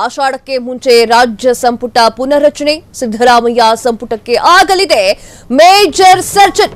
ಆಷಾಢಕ್ಕೆ ಮುಂಚೆ ರಾಜ್ಯ ಸಂಪುಟ ಪುನರ್ರಚನೆ, ಸಿದ್ದರಾಮಯ್ಯ ಸಂಪುಟಕ್ಕೆ ಆಗಲಿದೆ ಮೇಜರ್ ಸರ್ಜನ್.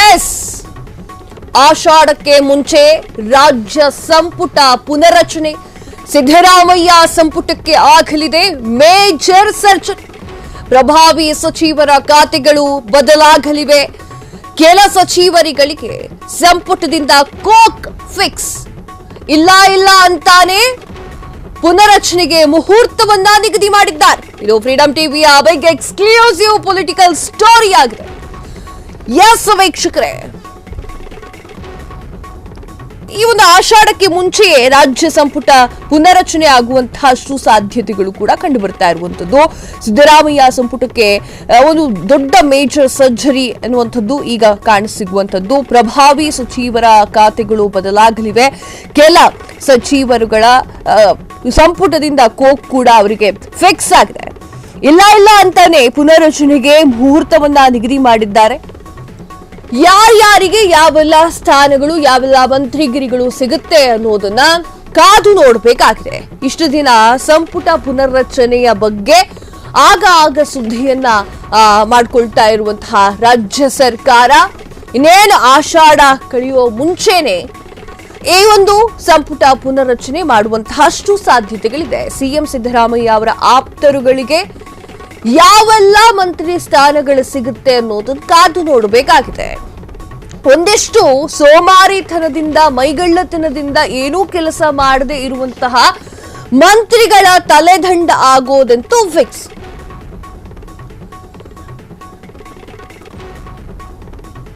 ಎಸ್, ಆಷಾಢಕ್ಕೆ ಮುಂಚೆ ರಾಜ್ಯ ಸಂಪುಟ ಪುನರ್ರಚನೆ, ಸಿದ್ದರಾಮಯ್ಯ ಸಂಪುಟಕ್ಕೆ ಆಗಲಿದೆ ಮೇಜರ್ ಸರ್ಜನ್. ಪ್ರಭಾವಿ ಸಚಿವರ ಖಾತೆಗಳು ಬದಲಾಗಲಿವೆ. ಕೆಲ ಸಚಿವರುಗಳಿಗೆ ಸಂಪುಟದಿಂದ ಕೋಕ್ ಫಿಕ್ಸ್ ಇಲ್ಲ ಅಂತಾನೆ ಪುನರ್ರಚನೆಗೆ ಮುಹೂರ್ತವನ್ನ ನಿಗದಿ ಮಾಡಿದ್ದಾರೆ. ಇದು ಫ್ರೀಡಂ ಟಿವಿಯ ಬಿಗ್ ಎಕ್ಸ್ಕ್ಲೂಸಿವ್ ಪೊಲಿಟಿಕಲ್ ಸ್ಟೋರಿ ಆಗಿದೆ. ಎಸ್ ವೀಕ್ಷಕರೇ, ಈ ಒಂದು ಆಷಾಢಕ್ಕೆ ಮುಂಚೆಯೇ ರಾಜ್ಯ ಸಂಪುಟ ಪುನರ್ರಚನೆ ಆಗುವಂತಹಷ್ಟು ಸಾಧ್ಯತೆಗಳು ಕೂಡ ಕಂಡು ಬರ್ತಾ ಇರುವಂತದ್ದು. ಸಿದ್ದರಾಮಯ್ಯ ಸಂಪುಟಕ್ಕೆ ಒಂದು ದೊಡ್ಡ ಮೇಜರ್ ಸರ್ಜರಿ ಎನ್ನುವಂಥದ್ದು ಈಗ ಕಾಣಸಿಗುವಂತದ್ದು. ಪ್ರಭಾವಿ ಸಚಿವರ ಖಾತೆಗಳು ಬದಲಾಗಲಿವೆ. ಕೆಲ ಸಚಿವರುಗಳ ಸಂಪುಟದಿಂದ ಕೋಕ್ ಕೂಡ ಅವರಿಗೆ ಫಿಕ್ಸ್ ಆಗಿದೆ. ಇಲ್ಲ ಅಂತಾನೆ ಪುನರ್ರಚನೆಗೆ ಮುಹೂರ್ತವನ್ನ ನಿಗದಿ ಮಾಡಿದ್ದಾರೆ. ಯಾರ್ಯಾರಿಗೆ ಯಾವೆಲ್ಲ ಸ್ಥಾನಗಳು, ಯಾವೆಲ್ಲ ಮಂತ್ರಿಗಿರಿಗಳು ಸಿಗುತ್ತೆ ಅನ್ನೋದನ್ನ ಕಾದು ನೋಡಬೇಕಾಗಿದೆ. ಇಷ್ಟು ದಿನ ಸಂಪುಟ ಪುನರ್ರಚನೆಯ ಬಗ್ಗೆ ಆಗ ಸುದ್ದಿಯನ್ನ ಮಾಡ್ಕೊಳ್ತಾ ಇರುವಂತಹ ರಾಜ್ಯ ಸರ್ಕಾರ ಇನ್ನೇನು ಆಷಾಢ ಕಳೆಯುವ ಮುಂಚೆನೆ ಈ ಒಂದು ಸಂಪುಟ ಪುನರ್ರಚನೆ ಮಾಡುವಂತಹಷ್ಟು ಸಾಧ್ಯತೆಗಳಿದೆ. ಸಿಎಂ ಸಿದ್ದರಾಮಯ್ಯ ಅವರ ಆಪ್ತರುಗಳಿಗೆ ಯಾವೆಲ್ಲ ಮಂತ್ರಿ ಸ್ಥಾನಗಳು ಸಿಗುತ್ತೆ ಅನ್ನೋದನ್ನ ಕಾದು ನೋಡಬೇಕಾಗಿದೆ. ಒಂದಿಷ್ಟು ಸೋಮಾರಿತನದಿಂದ, ಮೈಗಳ್ಳತನದಿಂದ ಏನೂ ಕೆಲಸ ಮಾಡದೆ ಇರುವಂತಹ ಮಂತ್ರಿಗಳ ತಲೆದಂಡ ಆಗೋದಂತೂ ಫಿಕ್ಸ್.